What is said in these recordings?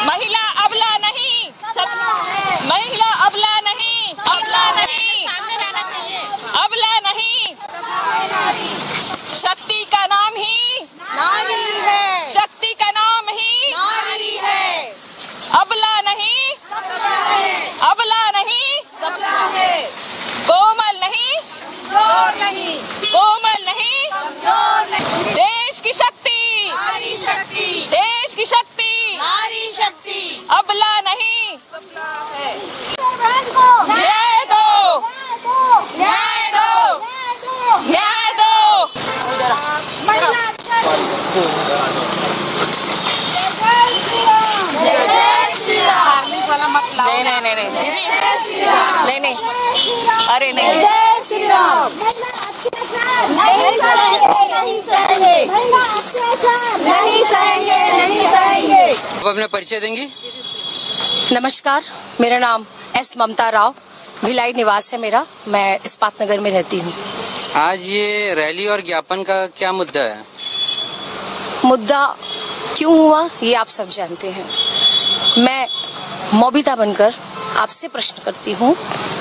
महिला अबला नहीं, महिला अबला नहीं, अबला नहीं, अबला नहीं। शक्ति का नाम ही नारी है, शक्ति का नाम ही नारी है। अबला नहीं, अबला नहीं, सबला है। कोमल नहीं, जोर नहीं, कोमल नहीं, जोर नहीं। देश की शक्ति, नारी शक्ति, देश की शक्ति, नारी शक्ति। अबला नहीं। सबला है। न्याय दो, न्याय दो, न्याय दो। जय जय श्री राम। नहीं नहीं नहीं नहीं दीदी, नहीं नहीं, अरे नहीं। जय श्री राम। नहीं सहेंगे, नहीं सहेंगे, नहीं सहेंगे, नहीं सहेंगे। आप अपना परिचय देंगी? नमस्कार, मेरा नाम एस ममता राव, भिलाई निवास है मेरा। मैं इस्पात नगर में रहती हूँ। आज ये रैली और ज्ञापन का क्या मुद्दा है? मुद्दा क्यों हुआ ये आप सब जानते हैं। मैं मोबिता बनकर आपसे प्रश्न करती हूँ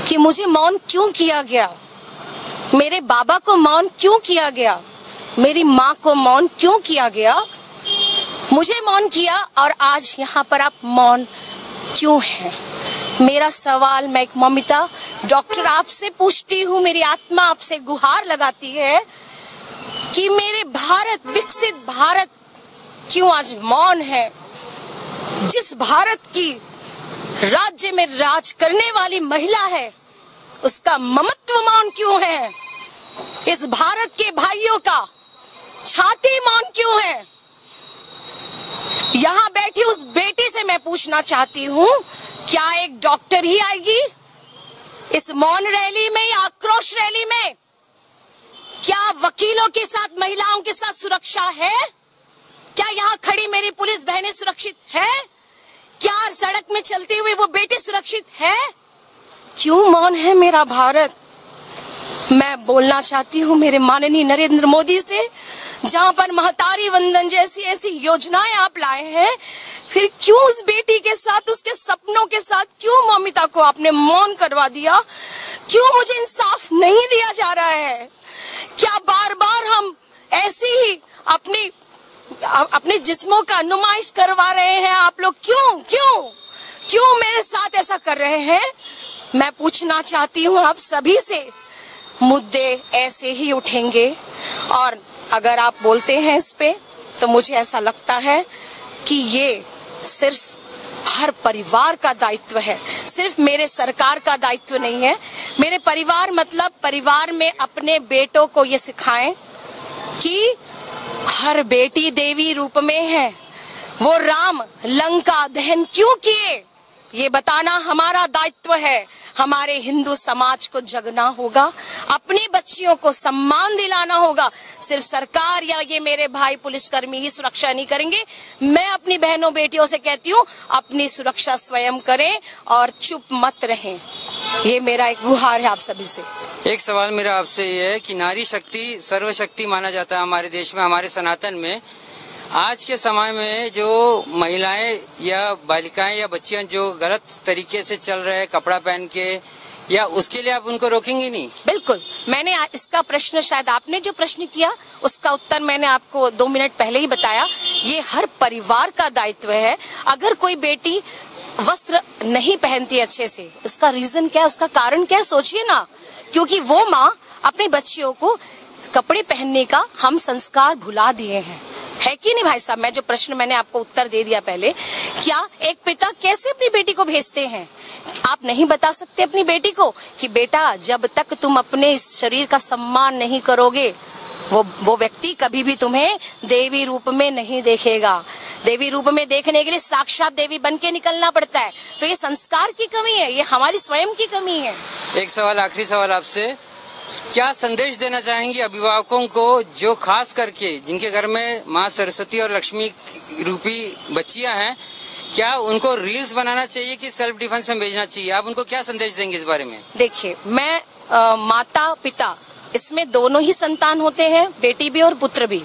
कि मुझे मौन क्यों किया गया, मेरे बाबा को मौन क्यों किया गया, मेरी माँ को मौन क्यों किया गया, मुझे मौन किया और आज यहाँ पर आप मौन क्यों हैं। मेरा सवाल, मैं एक मोमिता डॉक्टर आपसे पूछती हूँ, मेरी आत्मा आपसे गुहार लगाती है कि मेरे भारत, विकसित भारत क्यों आज मौन है। जिस भारत की राज्य में राज करने वाली महिला है उसका ममत्व मौन क्यों है। इस भारत के भाइयों का छाती मौन क्यों है। यहाँ बैठी उस बेटी से मैं पूछना चाहती हूँ, क्या एक डॉक्टर ही आएगी इस मौन रैली में या आक्रोश रैली में? क्या वकीलों के साथ, महिलाओं के साथ सुरक्षा है? क्या यहाँ खड़ी मेरी पुलिस बहनें सुरक्षित है? क्या सड़क में चलती हुई वो बेटी सुरक्षित है? क्यों मौन है मेरा भारत? मैं बोलना चाहती हूँ मेरे माननीय नरेंद्र मोदी से, जहाँ पर महतारी वंदन जैसी ऐसी योजनाएं आप लाए हैं, फिर क्यों उस बेटी के साथ, उसके सपनों के साथ क्यों मोमिता को आपने मौन करवा दिया? क्यों मुझे इंसाफ नहीं दिया जा रहा है? क्या बार बार हम ऐसी ही अपने जिस्मों का नुमाइश करवा रहे हैं आप लोग? क्यों क्यों क्यों मेरे साथ ऐसा कर रहे हैं? मैं पूछना चाहती हूँ आप सभी से, मुद्दे ऐसे ही उठेंगे और अगर आप बोलते हैं इस पे तो मुझे ऐसा लगता है कि ये सिर्फ हर परिवार का दायित्व है, सिर्फ मेरे सरकार का दायित्व नहीं है। मेरे परिवार मतलब परिवार में अपने बेटों को ये सिखाएं कि हर बेटी देवी रूप में है। वो राम लंका दहन क्यों किए ये बताना हमारा दायित्व है। हमारे हिंदू समाज को जगना होगा, अपनी बच्चियों को सम्मान दिलाना होगा। सिर्फ सरकार या ये मेरे भाई पुलिसकर्मी ही सुरक्षा नहीं करेंगे। मैं अपनी बहनों बेटियों से कहती हूँ, अपनी सुरक्षा स्वयं करें और चुप मत रहें। ये मेरा एक गुहार है आप सभी से। एक सवाल मेरा आपसे ये है कि नारी शक्ति सर्वशक्ति माना जाता है हमारे देश में, हमारे सनातन में। आज के समय में जो महिलाएं या बालिकाएं या बच्चियां जो गलत तरीके से चल रहे हैं कपड़ा पहन के, या उसके लिए आप उनको रोकेंगे नहीं? बिल्कुल, मैंने इसका प्रश्न, शायद आपने जो प्रश्न किया उसका उत्तर मैंने आपको 2 मिनट पहले ही बताया। ये हर परिवार का दायित्व है। अगर कोई बेटी वस्त्र नहीं पहनती अच्छे से, उसका रीजन क्या है, उसका कारण क्या है, सोचिए ना। क्योंकि वो माँ अपनी बच्चियों को कपड़े पहनने का हम संस्कार भुला दिए हैं, है कि नहीं भाई साहब? मैं जो प्रश्न मैंने आपको उत्तर दे दिया पहले, क्या एक पिता कैसे अपनी बेटी को भेजते हैं? आप नहीं बता सकते अपनी बेटी को कि बेटा जब तक तुम अपने इस शरीर का सम्मान नहीं करोगे, वो व्यक्ति कभी भी तुम्हें देवी रूप में नहीं देखेगा। देवी रूप में देखने के लिए साक्षात देवी बन के निकलना पड़ता है। तो ये संस्कार की कमी है, ये हमारी स्वयं की कमी है। एक सवाल, आखिरी सवाल आपसे, क्या संदेश देना चाहेंगी अभिभावकों को जो खास करके जिनके घर में माँ सरस्वती और लक्ष्मी रूपी बच्चियां हैं? क्या उनको रील्स बनाना चाहिए कि सेल्फ डिफेंस में भेजना चाहिए? आप उनको क्या संदेश देंगे इस बारे में? देखिए, मैं माता पिता इसमें दोनों ही संतान होते हैं, बेटी भी और पुत्र भी।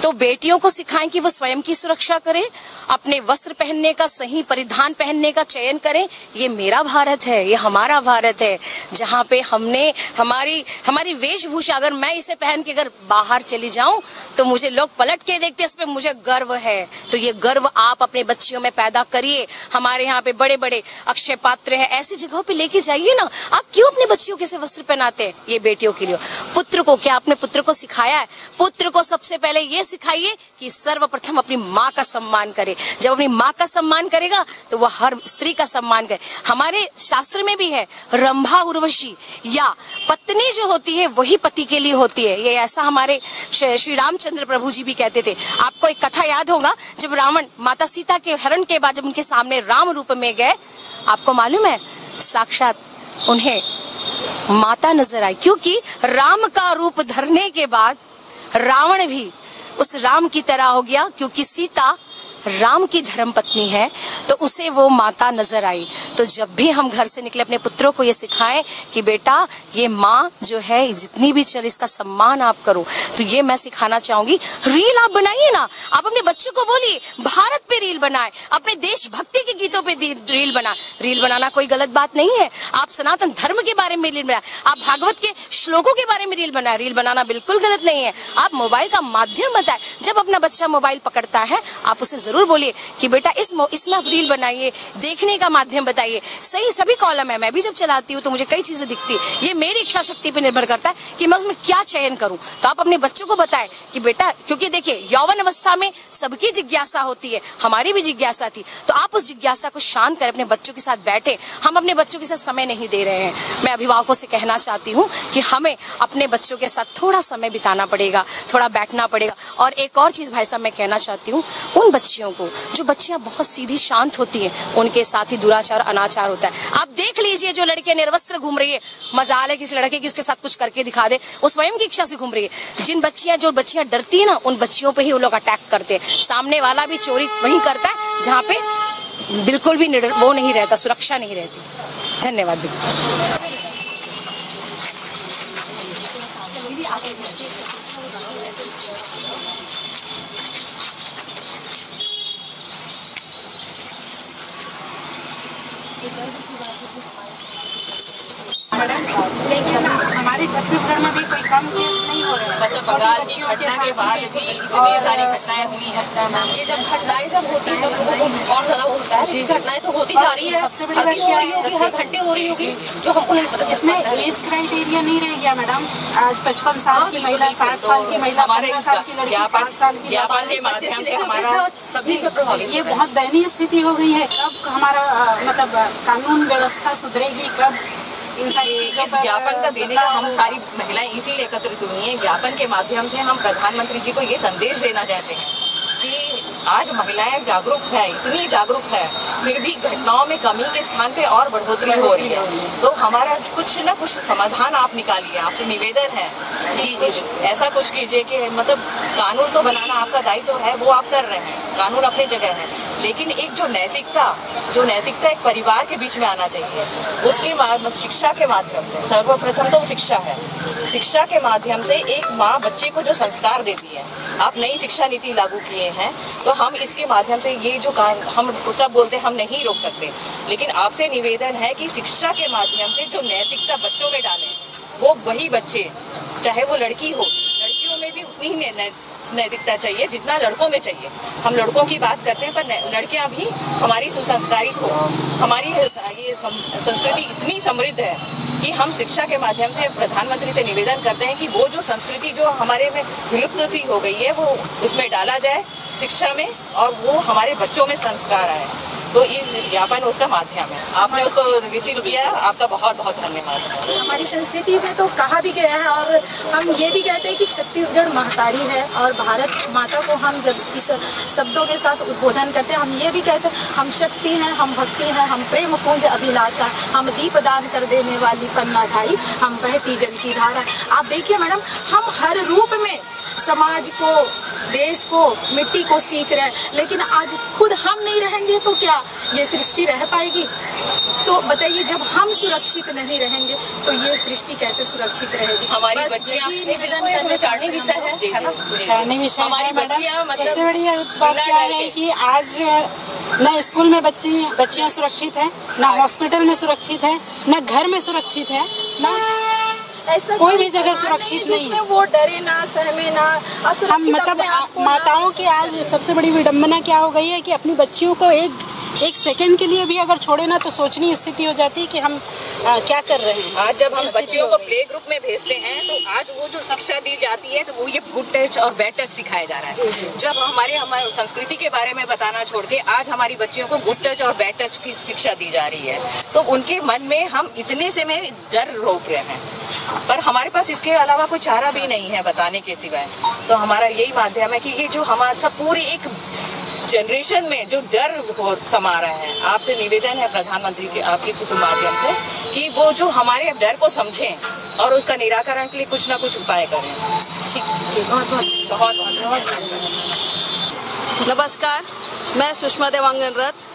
तो बेटियों को सिखाएं कि वो स्वयं की सुरक्षा करें, अपने वस्त्र पहनने का, सही परिधान पहनने का चयन करें। ये मेरा भारत है, ये हमारा भारत है, जहाँ पे हमने हमारी वेशभूषा, अगर मैं इसे पहन के अगर बाहर चली जाऊं तो मुझे लोग पलट के देखते, इस पे मुझे गर्व है। तो ये गर्व आप अपने बच्चियों में पैदा करिए। हमारे यहाँ पे बड़े बड़े अक्षय पात्र हैं, ऐसी जगहों पे लेके जाइए ना। आप क्यों अपने बच्चियों के से वस्त्र पहनाते हैं? ये बेटियों के लिए। पुत्र को क्या आपने पुत्र को सिखाया है? पुत्र को सबसे पहले ये सिखाइए कि सर्वप्रथम अपनी माँ का सम्मान करे। जब अपनी माँ का सम्मान करेगा तो वह हर स्त्री का सम्मान करे। हमारे शास्त्र में भी है, रंभा उर्वशी या पत्नी जो होती है वही पति के लिए होती है। ये ऐसा हमारे श्री रामचंद्र प्रभु जी भी कहते थे। आपको एक कथा याद होगा, जब रावण माता सीता के हरण के बाद जब उनके सामने राम रूप में गए, आपको मालूम है साक्षात उन्हें माता नजर आई, क्योंकि राम का रूप धरने के बाद रावण भी उस राम की तरह हो गया। क्योंकि सीता राम की धर्मपत्नी है तो उसे वो माता नजर आई। तो जब भी हम घर से निकले अपने पुत्रों को ये सिखाएं कि बेटा ये माँ जो है जितनी भी चल इसका सम्मान आप करो। तो ये मैं सिखाना चाहूंगी। रील आप बनाइए ना, आप अपने बच्चों को बोलिए भारत पे रील बनाए, अपने देशभक्ति के गीतों पे रील बनाए। रील बनाना कोई गलत बात नहीं है। आप सनातन धर्म के बारे में रील बनाए, आप भागवत के श्लोकों के बारे में रील बनाए। रील बनाना बिल्कुल गलत नहीं है। आप मोबाइल का माध्यम बताए। जब अपना बच्चा मोबाइल पकड़ता है आप उसे जरूर बोलिए कि बेटा इसमें आप रील बनाइए, देखने का माध्यम बताइए। सही सभी कॉलम है, मैं भी जब चलाती हूँ तो मुझे कई चीजें दिखती है। ये मेरी इच्छा शक्ति पे निर्भर करता है कि मैं उसमें क्या चयन करूँ। तो आप अपने बच्चों को बताएं कि बेटा, क्योंकि देखिए यौवन अवस्था में सबकी जिज्ञासा होती है, हमारी भी जिज्ञासा थी। तो आप उस जिज्ञासा को शांत करें, अपने बच्चों के साथ बैठे। हम अपने बच्चों के साथ समय नहीं दे रहे हैं। मैं अभिभावकों से कहना चाहती हूँ कि हमें अपने बच्चों के साथ थोड़ा समय बिताना पड़ेगा, थोड़ा बैठना पड़ेगा। और एक और चीज भाई साहब मैं कहना चाहती हूँ, उन बच्चियों को जो बच्चियां बहुत सीधी शांत होती हैं उनके साथ ही दुराचार अनाचार होता है। आप देख लीजिए जो लड़के निर्वस्त्र घूम रही है, मजाल है किसी लड़के की उसके साथ कुछ करके दिखा दे, वो स्वयं की इच्छा से घूम रही है। जो बच्चियां डरती है ना, उन बच्चियों पे ही वो लोग अटैक करते हैं। सामने वाला भी चोरी वही करता है जहाँ पे बिल्कुल भी वो नहीं रहता, सुरक्षा नहीं रहती। धन्यवाद। लेकिन हमारे छत्तीसगढ़ में भी कोई कम केस नहीं हो रहा है। मतलब बंगाल की घटना के बाद भी इतनी सारी घटनाएं हुई हैं। ये जब घटनाएं जब होती है तब और ज्यादा होता है। घटनाएं तो होती जा रही है, सबसे बड़ी बात हो रही होगी, हर घंटे हो रही होगी, जो हमको नहीं पता। इसमें एज क्राइटेरिया नहीं रह गया मैडम। आज 55 साल की महिला, 60 साल की महिला, 15 साल की लड़की, 5 साल की ये बहुत दयनीय स्थिति हो गई है। कब हमारा मतलब कानून व्यवस्था सुधरेगी, कब इस ज्ञापन का देने का हम सारी महिलाएं इसीलिए एकत्रित हुई हैं। ज्ञापन के माध्यम से हम प्रधानमंत्री जी को ये संदेश देना चाहते हैं कि आज महिलाएं जागरूक है, इतनी जागरूक है, फिर भी घटनाओं में कमी के स्थान पे और बढ़ोतरी हो रही है। तो हमारा कुछ न कुछ समाधान आप निकालिए। आपसे निवेदन है कि कुछ ऐसा कुछ कीजिए कि मतलब कानून तो बनाना आपका दायित्व है, वो आप कर रहे हैं, कानून अपनी जगह है, लेकिन एक जो नैतिकता एक परिवार के बीच में आना चाहिए, उसके शिक्षा के माध्यम से, सर्वप्रथम तो शिक्षा है। शिक्षा के माध्यम से एक माँ बच्चे को जो संस्कार देती है, आप नई शिक्षा नीति लागू किए हैं तो हम इसके माध्यम से ये जो हम सब बोलते हैं हम नहीं रोक सकते, लेकिन आपसे निवेदन है कि शिक्षा के माध्यम से जो नैतिकता बच्चों में डालें, वो वही बच्चे, चाहे वो लड़की हो, लड़कियों में भी उतनी ही नैतिकता चाहिए जितना लड़कों में चाहिए। हम लड़कों की बात करते हैं पर लड़कियां भी हमारी सुसंस्कारित हो। हमारी ये संस्कृति इतनी समृद्ध है कि हम शिक्षा के माध्यम से प्रधानमंत्री से निवेदन करते हैं कि वो जो संस्कृति जो हमारे में विलुप्त सी हो गई है वो उसमें डाला जाए शिक्षा में, और वो हमारे बच्चों में संस्कार आए। तो ये ज्ञापन उसका माध्यम है। आपने उसको रिसीव किया, आपका बहुत बहुत धन्यवाद। हमारी संस्कृति में तो कहा भी गया है और हम ये भी कहते हैं कि छत्तीसगढ़ महतारी है और भारत माता को हम जब इस शब्दों के साथ उद्बोधन करते हैं, हम ये भी कहते हैं हम शक्ति हैं, हम भक्ति हैं, हम प्रेम पुंज अभिलाषा, हम दीप दान कर देने वाली पन्नाधारी, हम बहती जल की धारा। आप देखिए मैडम, हम हर रूप में समाज को, देश को, मिट्टी को सींच रहे हैं। लेकिन आज खुद हम नहीं रहेंगे तो क्या ये सृष्टि रह पाएगी? तो बताइए, जब हम सुरक्षित नहीं रहेंगे तो ये सृष्टि कैसे सुरक्षित रहेगी? हमारी बस बच्चियां यही निवेदन करना विचारने विषय है, है ना? विचारने विषय हमारी है, मैडम। बच्चियां मतलब सबसे बड़ी बात बिना क्या डर है के। कि आज न स्कूल में बच्चियां सुरक्षित हैं, न हॉस्पिटल में सुरक्षित है, न घर में सुरक्षित है, न ऐसा कोई भी जगह सुरक्षित नहीं है। जिसमें वो डरे ना, सहमे ना, हम असुरक्षित मतलब अपने आप को ना- माताओं की आज सबसे बड़ी विडंबना क्या हो गई है कि अपनी बच्चियों को एक सेकंड के लिए भी अगर छोड़े ना तो सोचनी स्थिति हो जाती है कि हम क्या कर रहे हैं। आज जब हम इस स्थिति बच्चियों हो को प्ले ग्रुप में भेजते हैं तो आज वो जो शिक्षा दी जाती है तो वो ये गुड टच और बैड टच सिखाया जा रहा है। जब हमारे संस्कृति के बारे में बताना छोड़ के आज हमारी बच्चियों को गुड टच और बैड टच की शिक्षा दी जा रही है, तो उनके मन में हम इतने से में डर रोक रहे हैं, पर हमारे पास इसके अलावा कोई चारा भी नहीं है बताने के सिवाय। तो हमारा यही माध्यम है कि ये जो हमारा सब पूरी एक जनरेशन में जो डर समा रहा है, आपसे निवेदन है प्रधानमंत्री के आपके माध्यम से कि वो जो हमारे डर को समझें और उसका निराकरण के लिए कुछ ना कुछ उपाय करें। ठीक, बहुत नमस्कार, मैं सुषमा देवांगन रथ।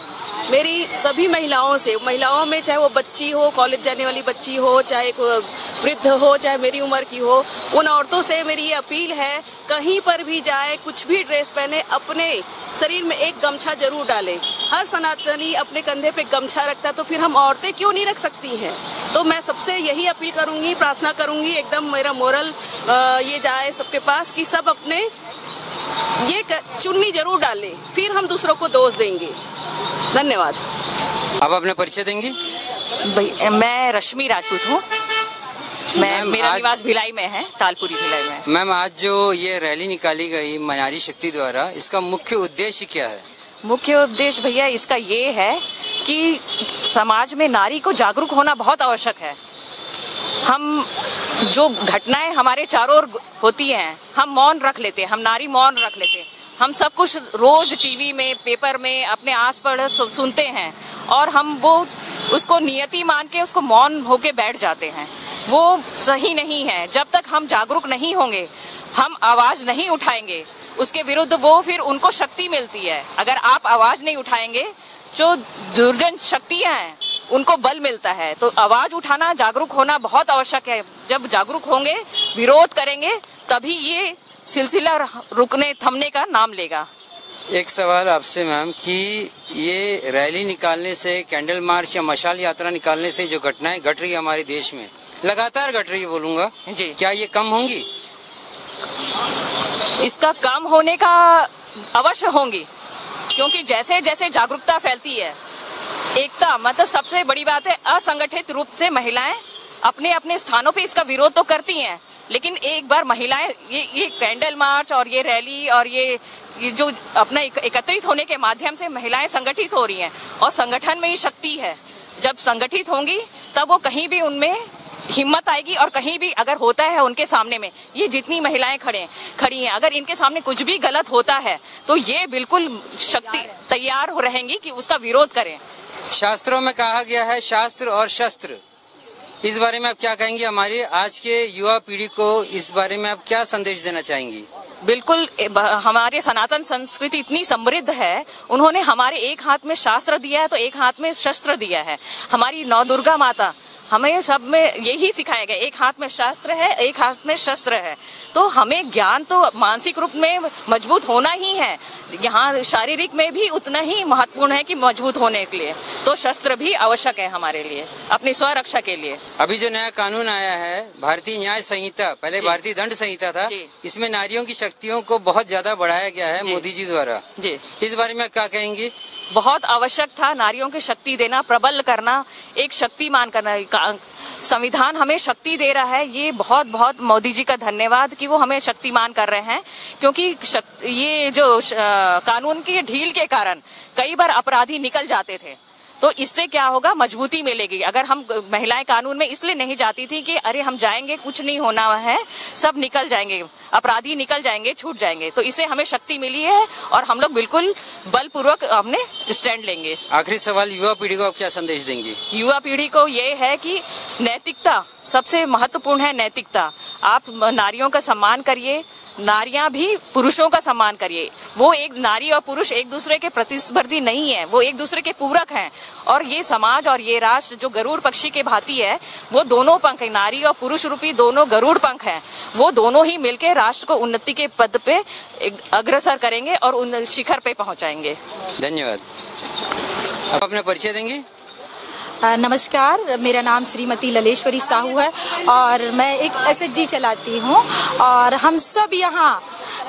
मेरी सभी महिलाओं में चाहे वो बच्ची हो, कॉलेज जाने वाली बच्ची हो, चाहे वृद्ध हो, चाहे मेरी उम्र की हो, उन औरतों से मेरी ये अपील है, कहीं पर भी जाए, कुछ भी ड्रेस पहने, अपने शरीर में एक गमछा जरूर डाले। हर सनातनी अपने कंधे पे गमछा रखता, तो फिर हम औरतें क्यों नहीं रख सकती हैं? तो मैं सबसे यही अपील करूंगी, प्रार्थना करूंगी, एकदम मेरा मोरल ये जाए सबके पास कि सब अपने ये चुन्नी जरूर डालें, फिर हम दूसरों को दोष देंगे। धन्यवाद। अब अपना परिचय देंगी? मैं रश्मि राजपूत हूँ। मेरा निवास भिलाई में है, तालपुरी भिलाई में। मैम, आज जो ये रैली निकाली गई नारी शक्ति द्वारा, इसका मुख्य उद्देश्य क्या है? मुख्य उद्देश्य भैया इसका ये है कि समाज में नारी को जागरूक होना बहुत आवश्यक है। हम जो घटनाएं हमारे चारों ओर होती हैं, हम मौन रख लेते हैं, हम नारी मौन रख लेते हैं। हम सब कुछ रोज टीवी में, पेपर में, अपने आस पास सुनते हैं और हम वो उसको नियति मान के उसको मौन होके बैठ जाते हैं। वो सही नहीं है। जब तक हम जागरूक नहीं होंगे, हम आवाज नहीं उठाएंगे उसके विरुद्ध, वो फिर उनको शक्ति मिलती है। अगर आप आवाज नहीं उठाएंगे, जो दुर्जन शक्तियां हैं उनको बल मिलता है। तो आवाज उठाना, जागरूक होना बहुत आवश्यक है। जब जागरूक होंगे, विरोध करेंगे, तभी ये सिलसिला रुकने थमने का नाम लेगा। एक सवाल आपसे मैम कि ये रैली निकालने से, कैंडल मार्च या मशाल यात्रा निकालने से जो घटनाएं घट रही है हमारे देश में, लगातार घट रही है बोलूंगा जी, क्या ये कम होंगी? इसका कम होने का अवश्य होंगी, क्योंकि जैसे जैसे जागरूकता फैलती है, एकता, मतलब सबसे बड़ी बात है, असंगठित रूप से महिलाएं अपने अपने स्थानों पे इसका विरोध तो करती हैं, लेकिन एक बार महिलाएं ये कैंडल मार्च और ये रैली और ये जो अपना एकत्रित होने के माध्यम से महिलाएं संगठित हो रही हैं, और संगठन में ही शक्ति है। जब संगठित होंगी तब वो कहीं भी उनमें हिम्मत आएगी, और कहीं भी अगर होता है उनके सामने में, ये जितनी महिलाएं खड़ी हैं, अगर इनके सामने कुछ भी गलत होता है तो ये बिल्कुल शक्ति तैयार हो रहेंगी कि उसका विरोध करें। शास्त्रों में कहा गया है शास्त्र और शस्त्र, इस बारे में आप क्या कहेंगी? हमारी आज के युवा पीढ़ी को इस बारे में आप क्या संदेश देना चाहेंगी? बिल्कुल, हमारे सनातन संस्कृति इतनी समृद्ध है, उन्होंने हमारे एक हाथ में शास्त्र दिया है तो एक हाथ में शस्त्र दिया है। हमारी नौ दुर्गा माता हमें सब में यही सिखाया गया, एक हाथ में शास्त्र है, एक हाथ में शस्त्र है। तो हमें ज्ञान तो मानसिक रूप में मजबूत होना ही है, यहाँ शारीरिक में भी उतना ही महत्वपूर्ण है कि मजबूत होने के लिए तो शस्त्र भी आवश्यक है हमारे लिए, अपनी स्वरक्षा के लिए। अभी जो नया कानून आया है, भारतीय न्याय संहिता, पहले भारतीय दंड संहिता था, इसमें नारियों की शक्तियों को बहुत ज्यादा बढ़ाया गया है मोदी जी द्वारा। जी, इस बारे में क्या कहेंगी? बहुत आवश्यक था नारियों की शक्ति देना, प्रबल करना, एक शक्तिमान करना। संविधान हमें शक्ति दे रहा है, ये बहुत बहुत मोदी जी का धन्यवाद कि वो हमें शक्तिमान कर रहे हैं, क्योंकि ये जो कानून की ढील के कारण कई बार अपराधी निकल जाते थे। तो इससे क्या होगा, मजबूती मिलेगी। अगर हम महिलाएं कानून में इसलिए नहीं जाती थी कि अरे हम जाएंगे कुछ नहीं होना है, सब निकल जाएंगे, अपराधी निकल जाएंगे, छूट जाएंगे, तो इससे हमें शक्ति मिली है और हम लोग बिल्कुल बलपूर्वक अपने स्टैंड लेंगे। आखिरी सवाल, युवा पीढ़ी को आप क्या संदेश देंगे? युवा पीढ़ी को ये है कि नैतिकता सबसे महत्वपूर्ण है। नैतिकता, आप नारियों का सम्मान करिए, नारियां भी पुरुषों का सम्मान करिए। वो एक नारी और पुरुष एक दूसरे के प्रतिस्पर्धी नहीं है, वो एक दूसरे के पूरक हैं। और ये समाज और ये राष्ट्र जो गरुड़ पक्षी के भांति है, वो दोनों पंख है, नारी और पुरुष रूपी दोनों गरुड़ पंख हैं। वो दोनों ही मिलकर राष्ट्र को उन्नति के पद पे अग्रसर करेंगे और उन शिखर पे पहुंचाएंगे। धन्यवाद। आप अपना परिचय देंगे? नमस्कार, मेरा नाम श्रीमती ललेश्वरी साहू है और मैं एक एसएचजी चलाती हूँ। और हम सब यहाँ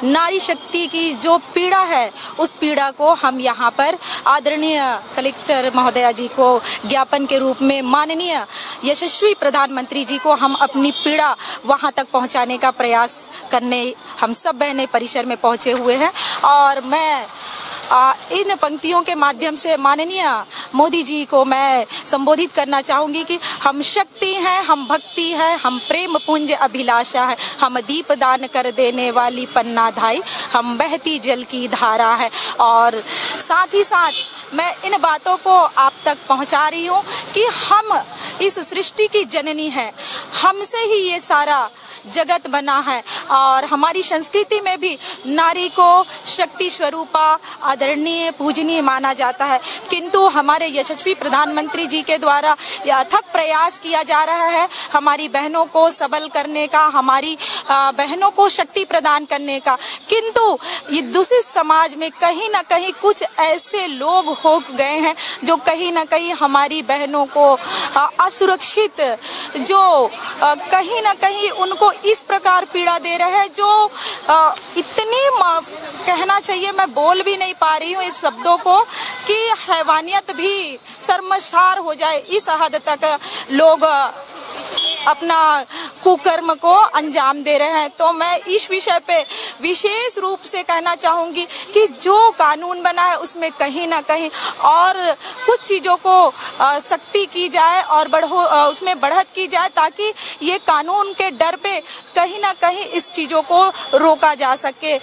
नारी शक्ति की जो पीड़ा है, उस पीड़ा को हम यहाँ पर आदरणीय कलेक्टर महोदया जी को ज्ञापन के रूप में, माननीय यशस्वी प्रधानमंत्री जी को हम अपनी पीड़ा वहाँ तक पहुँचाने का प्रयास करने हम सब बहनें परिसर में पहुँचे हुए हैं। और मैं इन पंक्तियों के माध्यम से माननीय मोदी जी को मैं संबोधित करना चाहूँगी कि हम शक्ति हैं, हम भक्ति हैं, हम प्रेम पुंज अभिलाषा है, हम दीप दान कर देने वाली पन्नाधाई, हम बहती जल की धारा है। और साथ ही साथ मैं इन बातों को आप तक पहुँचा रही हूँ कि हम इस सृष्टि की जननी हैं, हमसे ही ये सारा जगत बना है। और हमारी संस्कृति में भी नारी को शक्ति स्वरूपा, आदरणीय, पूजनीय माना जाता है। किंतु हमारे यशस्वी प्रधानमंत्री जी के द्वारा यह अथक प्रयास किया जा रहा है हमारी बहनों को सबल करने का, हमारी बहनों को शक्ति प्रदान करने का। किंतु ये दूसरे समाज में कहीं ना कहीं कुछ ऐसे लोग हो गए हैं जो कहीं ना कहीं हमारी बहनों को असुरक्षित, जो कहीं ना कहीं उनको इस प्रकार पीड़ा दे रहे हैं, जो इतनी कहना चाहिए, मैं बोल भी नहीं पा रही हूँ इस शब्दों को, कि हैवानियत भी शर्मसार हो जाए, इस हद तक लोग अपना कुकर्म को अंजाम दे रहे हैं। तो मैं इस विषय पे विशेष रूप से कहना चाहूँगी कि जो कानून बना है उसमें कहीं ना कहीं और कुछ चीज़ों को सख्ती की जाए और उसमें बढ़त की जाए, ताकि ये कानून के डर पे कहीं ना कहीं इस चीज़ों को रोका जा सके।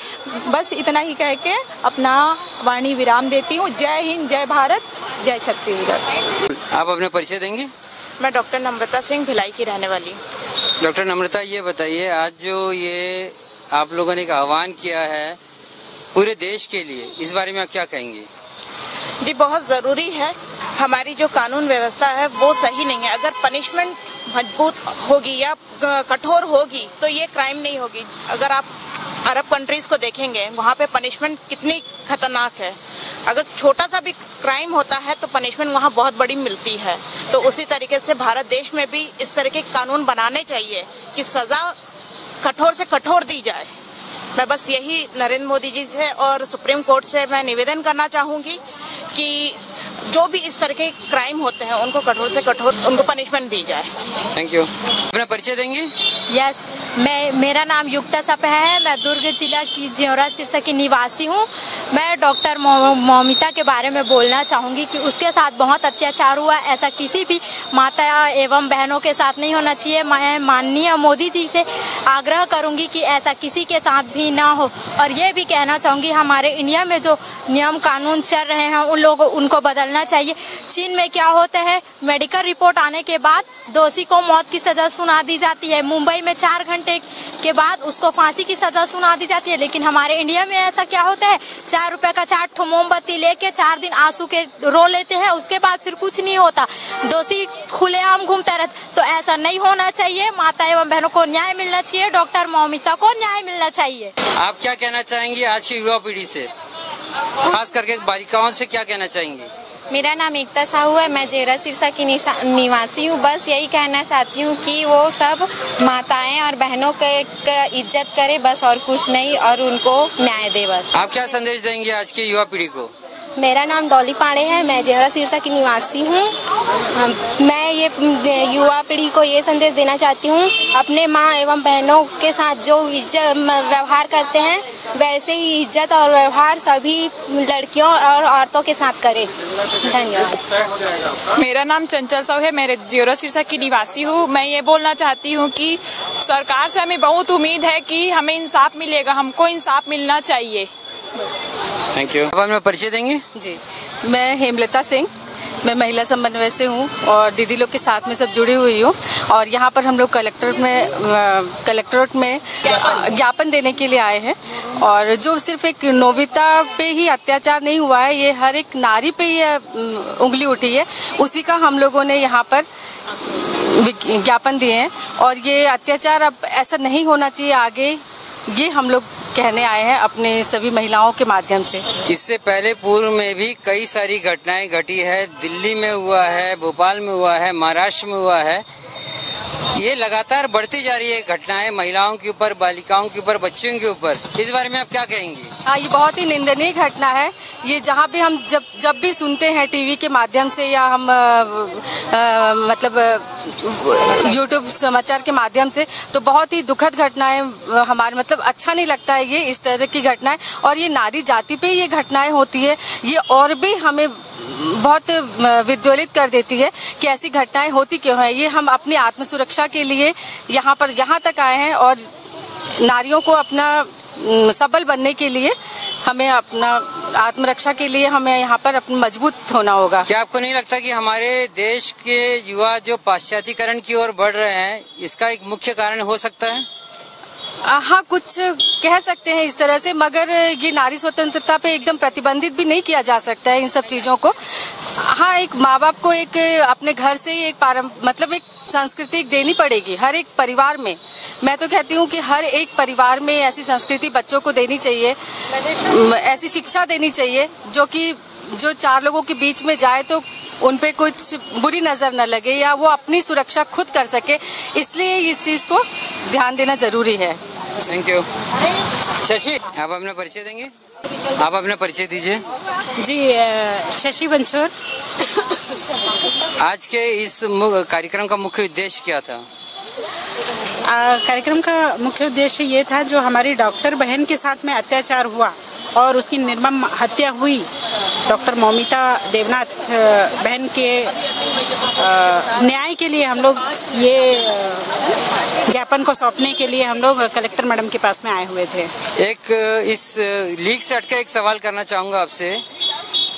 बस इतना ही कह के अपना वाणी विराम देती हूँ। जय हिंद, जय भारत, जय छत्तीसगढ़। आप अपना परिचय देंगे? मैं डॉक्टर नम्रता सिंह, भिलाई की रहने वाली हूँ। डॉक्टर नम्रता, ये बताइए, आज जो ये आप लोगों ने एक आह्वान किया है पूरे देश के लिए, इस बारे में आप क्या कहेंगे? जी, बहुत ज़रूरी है। हमारी जो कानून व्यवस्था है वो सही नहीं है। अगर पनिशमेंट मजबूत होगी या कठोर होगी तो ये क्राइम नहीं होगी। अगर आप अरब कंट्रीज़ को देखेंगे, वहाँ पे पनिशमेंट कितनी खतरनाक है। अगर छोटा सा भी क्राइम होता है तो पनिशमेंट वहाँ बहुत बड़ी मिलती है। तो उसी तरीके से भारत देश में भी इस तरह के कानून बनाने चाहिए कि सज़ा कठोर से कठोर दी जाए। मैं बस यही नरेंद्र मोदी जी से और सुप्रीम कोर्ट से मैं निवेदन करना चाहूँगी कि जो भी इस तरह के क्राइम होते हैं उनको कठोर से कठोर उनको पनिशमेंट दी जाए। Thank you. अपना परिचय देंगे? यस, मेरा नाम युक्ता सपा है। मैं दुर्ग जिला की ज्योरा सिरसा की निवासी हूँ। मैं डॉक्टर मौमिता के बारे में बोलना चाहूँगी कि उसके साथ बहुत अत्याचार हुआ। ऐसा किसी भी माता एवं बहनों के साथ नहीं होना चाहिए। मैं माननीय मोदी जी से आग्रह करूँगी कि ऐसा किसी के साथ भी ना हो। और ये भी कहना चाहूँगी, हमारे इंडिया में जो नियम कानून चल रहे हैं उनको बदलना चाहिए। चीन में क्या होता है, मेडिकल रिपोर्ट आने के बाद दोषी को मौत की सज़ा सुना दी जाती है। मुंबई में 4 घंटे के बाद उसको फांसी की सज़ा सुना दी जाती है। लेकिन हमारे इंडिया में ऐसा क्या होता है, 4 रुपए का 4 ठो मोमबत्ती लेके 4 दिन आंसू के रो लेते हैं, उसके बाद फिर कुछ नहीं होता, दोषी खुलेआम घूमता रहता। तो ऐसा नहीं होना चाहिए। माता एवं बहनों को न्याय मिलना चाहिए, डॉक्टर मौमिता को न्याय मिलना चाहिए। आप क्या कहना चाहेंगी आज की युवा पीढ़ी से, खास करके बालिकाओं से क्या कहना चाहेंगी? मेरा नाम एकता साहू है। मैं जेरा सिरसा की निवासी हूँ। बस यही कहना चाहती हूँ कि वो सब माताएं और बहनों के इज्जत करे, बस और कुछ नहीं, और उनको न्याय दे। बस आप क्या संदेश देंगे आज की युवा पीढ़ी को? मेरा नाम डॉली पांडे है। मैं जेहरा सिरसा की निवासी हूँ। मैं ये युवा पीढ़ी को ये संदेश देना चाहती हूँ, अपने माँ एवं बहनों के साथ जो इज्जत व्यवहार करते हैं वैसे ही इज्जत और व्यवहार सभी लड़कियों और औरतों के साथ करें। धन्यवाद। मेरा नाम चंचल साहू है। मैं जेहरा सिरसा की निवासी हूँ। मैं ये बोलना चाहती हूँ कि सरकार से हमें बहुत उम्मीद है कि हमें इंसाफ मिलेगा, हमको इंसाफ मिलना चाहिए। Thank you. अब हमें परिचय देंगे? जी, मैं हेमलता सिंह, मैं महिला समन्वय से हूँ और दीदी लोग के साथ में सब जुड़ी हुई हूँ। और यहाँ पर हम लोग कलेक्ट्रेट में ज्ञापन देने के लिए आए हैं। और जो सिर्फ एक नोविता पे ही अत्याचार नहीं हुआ है, ये हर एक नारी पे ये उंगली उठी है, उसी का हम लोगों ने यहाँ पर ज्ञापन दिए हैं। और ये अत्याचार अब ऐसा नहीं होना चाहिए आगे, ये हम लोग कहने आए हैं अपने सभी महिलाओं के माध्यम से। इससे पहले पूर्व में भी कई सारी घटनाएं घटी है, दिल्ली में हुआ है, भोपाल में हुआ है, महाराष्ट्र में हुआ है। ये लगातार बढ़ती जा रही है घटनाएं महिलाओं के ऊपर, बालिकाओं के ऊपर, बच्चियों के ऊपर। इस बारे में आप क्या कहेंगी? हाँ, ये बहुत ही निंदनीय घटना है। ये जहाँ भी हम जब भी सुनते हैं टीवी के माध्यम से या हम यूट्यूब समाचार के माध्यम से, तो बहुत ही दुखद घटनाएं हमारे अच्छा नहीं लगता है ये इस तरह की घटनाएं। और ये नारी जाति पे ये घटनाएं होती है, ये और भी हमें बहुत विद्वेलित कर देती है कि ऐसी घटनाएं होती क्यों है। ये हम अपनी आत्म सुरक्षा के लिए यहाँ तक आए हैं और नारियों को अपना सबल बनने के लिए हमें अपना आत्मरक्षा के लिए हमें यहाँ पर अपना मजबूत होना होगा। क्या आपको नहीं लगता कि हमारे देश के युवा जो पाश्चात्यकरण की ओर बढ़ रहे हैं, इसका एक मुख्य कारण हो सकता है? हाँ, कुछ कह सकते हैं इस तरह से, मगर ये नारी स्वतंत्रता पे एकदम प्रतिबंधित भी नहीं किया जा सकता है इन सब चीजों को। हाँ, एक माँ बाप को एक अपने घर से एक एक संस्कृति देनी पड़ेगी हर एक परिवार में। मैं तो कहती हूँ कि हर एक परिवार में ऐसी संस्कृति बच्चों को देनी चाहिए, ऐसी शिक्षा देनी चाहिए जो चार लोगों के बीच में जाए तो उन पे कुछ बुरी नजर न लगे या वो अपनी सुरक्षा खुद कर सके। इसलिए इस चीज को ध्यान देना जरूरी है। Thank you. शशि, आप अपना परिचय देंगे? आप अपना परिचय दीजिए। जी, शशि बंछोर। आज के इस कार्यक्रम का मुख्य उद्देश्य क्या था? कार्यक्रम का मुख्य उद्देश्य ये था, जो हमारी डॉक्टर बहन के साथ में अत्याचार हुआ और उसकी निर्मम हत्या हुई, डॉक्टर मौमिता देवनाथ बहन के न्याय के लिए हम लोग ये ज्ञापन को सौंपने के लिए हम लोग कलेक्टर मैडम के पास में आए हुए थे। एक इस लीक से हटकर एक सवाल करना चाहूँगा आपसे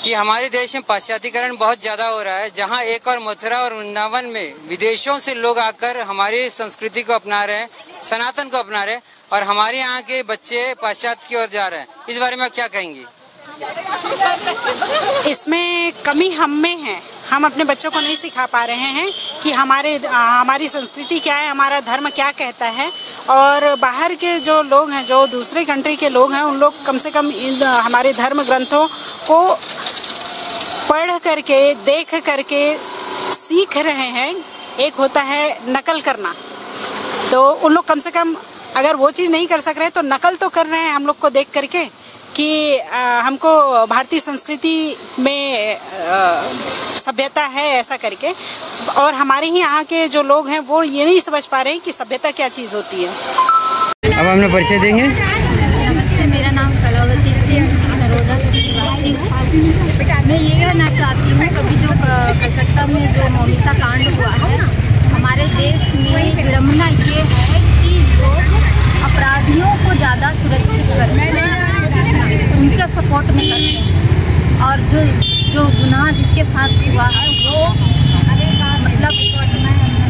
कि हमारे देश में पाश्चात्यकरण बहुत ज़्यादा हो रहा है, जहाँ एक और मथुरा और वृंदावन में विदेशों से लोग आकर हमारी संस्कृति को अपना रहे हैं, सनातन को अपना रहे हैं, और हमारे यहाँ के बच्चे पाश्चात्य की ओर जा रहे हैं। इस बारे में आप क्या कहेंगी? इसमें कमी हम में है। हम अपने बच्चों को नहीं सिखा पा रहे हैं कि हमारी संस्कृति क्या है, हमारा धर्म क्या कहता है। और बाहर के जो लोग हैं, जो दूसरे कंट्री के लोग हैं, उन लोग कम से कम हमारे धर्म ग्रंथों को पढ़ करके, देख करके सीख रहे हैं। एक होता है नकल करना, तो उन लोग कम से कम अगर वो चीज़ नहीं कर सक रहे तो नकल तो कर रहे हैं हम लोग को देख करके कि हमको भारतीय संस्कृति में सभ्यता है ऐसा करके। और हमारे ही यहाँ के जो लोग हैं वो ये नहीं समझ पा रहे हैं कि सभ्यता क्या चीज़ होती है। अब हमने परिचय देंगे। नमस्ते, मेरा नाम कलावती सिंह सरोदा निवासी हूँ। मैं ये कहना चाहती हूँ, कभी जो कलकत्ता में जो मौमिता कांड हुआ है, हमारे देश में विडम्बना ये है कि लोग अपराधियों को ज़्यादा सुरक्षित करते हैं, उनके सपोर्ट में करते हैं, और जो गुनाह जिसके साथ हुआ है वो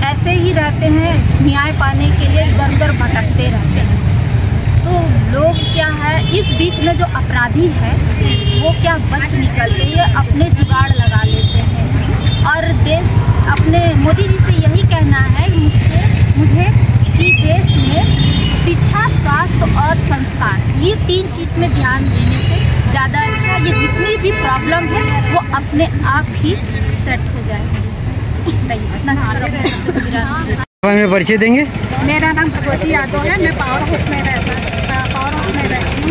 ऐसे ही रहते हैं, न्याय पाने के लिए इधर उधर भटकते रहते हैं। तो लोग क्या है, इस बीच में जो अपराधी है वो क्या बच निकलते हैं, अपने जुगाड़ लगा लेते हैं। और अपने मोदी जी से यही कहना है मुझे कि देश में शिक्षा, स्वास्थ्य और संस्कार, ये 3 चीज़ में ध्यान देने से ज़्यादा अच्छा, ये जितनी भी प्रॉब्लम है वो अपने आप ही सेट हो जाएगी। हमें परिचय देंगे? मेरा नाम भगवती यादव है। मैं पावर हाउस में रहती हूँ।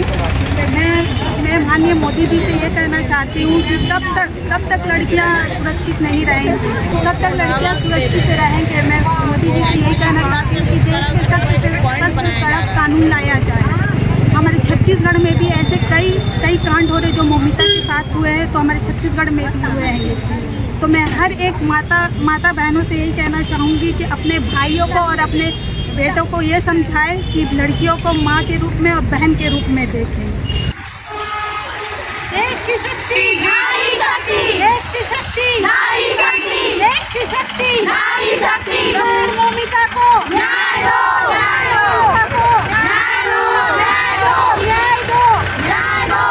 मैं माननीय मोदी जी से ये कहना चाहती हूँ कि कब तक लड़कियाँ सुरक्षित नहीं रहेंगी, तब तक लड़कियाँ सुरक्षित रहेंगे। मैं मोदी जी से यही कहना चाहती हूँ कि देश में सख्त कड़क कानून लाया जाए। हमारे छत्तीसगढ़ में भी ऐसे कई कांड हो रहे जो मौमिता के साथ हुए हैं, तो हमारे छत्तीसगढ़ में भी हुए हैं। तो मैं हर एक माता बहनों से यही कहना चाहूँगी कि अपने भाइयों को और अपने बेटों को ये समझाएं कि लड़कियों को माँ के रूप में और बहन के रूप में देखें। देश की शक्ति, नारी शक्ति, देश देश की शक्ति, नारी शक्ति, देश की शक्ति, नारी शक्ति, ममिता को न्याय दो, न्याय दो, न्याय दो, न्याय दो, न्याय दो, न्याय दो,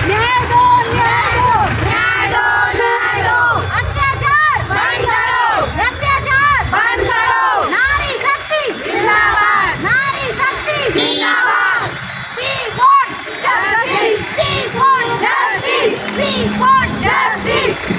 न्याय दो, न्याय दो, न्याय दो, न्याय दो, अत्याचार बंद करो, अत्याचार बंद करो, नारी शक्ति जिंदाबाद, नारी शक्ति जिंदाबाद, We want justice, we want justice, we want justice.